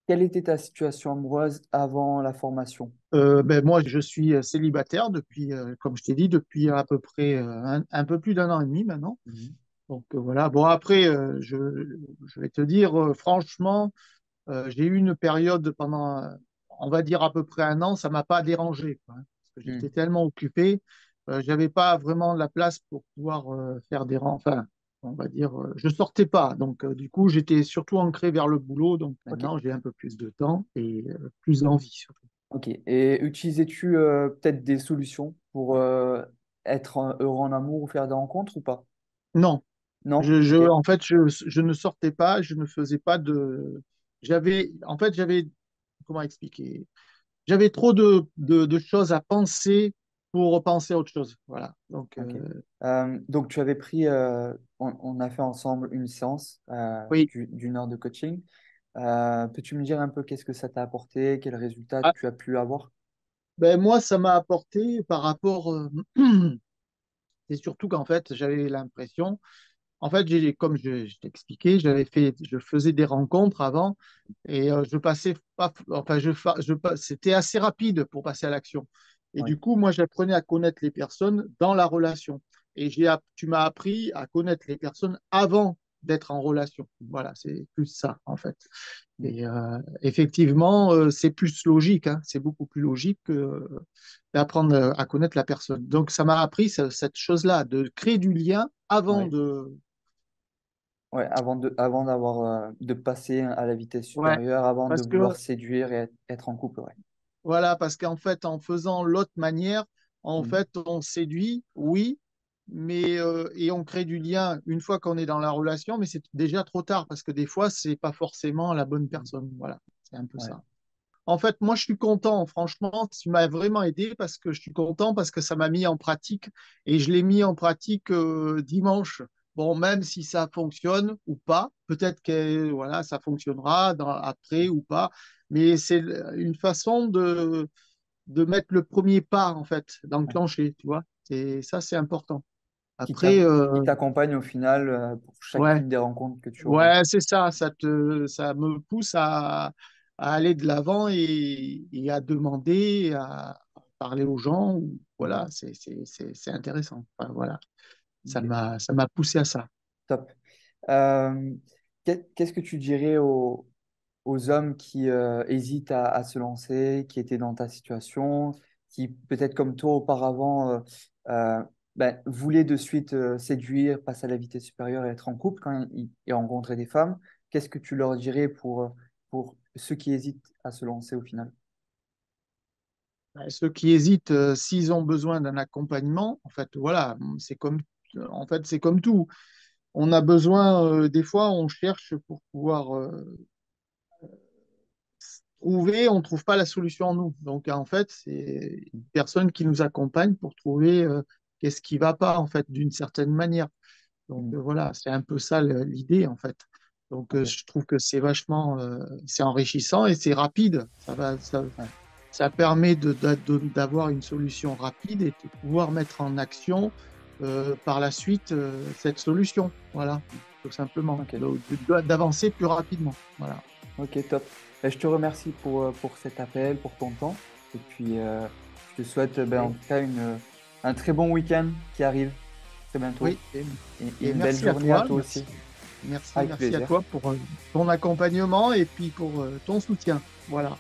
Quelle était ta situation amoureuse avant la formation? Moi, je suis célibataire depuis, comme je t'ai dit, depuis à peu près un peu plus d'un an et demi maintenant. Mhm. Donc voilà. Bon, après, je vais te dire, franchement, j'ai eu une période pendant, on va dire à peu près un an, ça m'a pas dérangé, quoi, hein, parce que j'étais Mhm. tellement occupé, j'avais pas vraiment la place pour pouvoir faire des rangs. Enfin, on va dire, je sortais pas. Donc, du coup, j'étais surtout ancré vers le boulot. Donc Ok. maintenant, j'ai un peu plus de temps et plus d'envie, surtout. Ok. Et utilisais-tu peut-être des solutions pour être heureux en amour ou faire des rencontres ou pas? Non. Non? Ok. En fait, je ne sortais pas, je ne faisais pas de. En fait, comment expliquer? J'avais trop de choses à penser pour penser à autre chose. Voilà. Donc, Ok. Donc, tu avais pris, on a fait ensemble une séance oui. d'une heure de coaching. Peux-tu me dire un peu qu'est-ce que ça t'a apporté, quels résultats Ah, tu as pu avoir? ben, moi, ça m'a apporté par rapport. C'est surtout qu'en fait, j'avais l'impression. En fait, comme je t'ai expliqué, je faisais des rencontres avant et je passais pas, enfin, c'était assez rapide pour passer à l'action. Et Oui. du coup, moi, j'apprenais à connaître les personnes dans la relation. Et tu m'as appris à connaître les personnes avant d'être en relation. Voilà, c'est plus ça, en fait. Mm. Et effectivement, c'est plus logique, hein, c'est beaucoup plus logique d'apprendre à connaître la personne. Donc, ça m'a appris cette chose-là, de créer du lien avant Ouais. de. Ouais, avant d'avoir de passer à la vitesse Ouais, supérieure, avant de parce vouloir que, séduire et être en couple, ouais. voilà, parce qu'en fait, en faisant l'autre manière, en Mm. fait, on séduit, oui, mais et on crée du lien une fois qu'on est dans la relation, mais c'est déjà trop tard parce que des fois, c'est pas forcément la bonne Mm. personne. Voilà, c'est un peu Ouais. ça. En fait, moi, je suis content. Franchement, tu m'as vraiment aidé parce que je suis content parce que ça m'a mis en pratique et je l'ai mis en pratique dimanche. Bon, même si ça fonctionne ou pas, peut-être que voilà, ça fonctionnera après ou pas, mais c'est une façon de mettre le premier pas, en fait, Ouais. d'enclencher, tu vois. Et ça, c'est important. Après, Qui t'accompagne au final pour ouais, chacune des rencontres que tu auras. ouais, c'est ça. Ça me pousse à aller de l'avant et à demander, à parler aux gens. Mm. Voilà, c'est intéressant. Enfin, voilà, Ok. ça m'a poussé à ça. Top. Euh, qu'est-ce que tu dirais aux hommes qui hésitent à se lancer, qui étaient dans ta situation, qui peut-être comme toi auparavant euh, voulaient de suite séduire, passer à la vitesse supérieure et être en couple quand ils rencontraient des femmes? Qu'est-ce que tu leur dirais pour ceux qui hésitent à se lancer au final? Ceux qui hésitent, s'ils ont besoin d'un accompagnement, en fait, voilà, en fait, c'est comme tout. On a besoin, des fois, on cherche pour pouvoir trouver, on ne trouve pas la solution en nous. Donc, en fait, c'est une personne qui nous accompagne pour trouver qu'est-ce qui ne va pas, en fait, d'une certaine manière. Donc, Hmm. voilà, c'est un peu ça l'idée, en fait. Donc, Ok. je trouve que c'est vachement, c'est enrichissant et c'est rapide. Ouais. Ça permet d'avoir une solution rapide et de pouvoir mettre en action par la suite cette solution. Voilà, tout simplement. Ok. D'avancer plus rapidement. Voilà. Ok, top. Je te remercie pour cet appel, pour ton temps. Et puis, je te souhaite en Et, tout cas un très bon week-end qui arrive très bientôt. oui, Et et une belle merci à journée à toi. toi aussi. Avec Merci à plaisir. toi pour ton accompagnement et puis pour ton soutien. Voilà.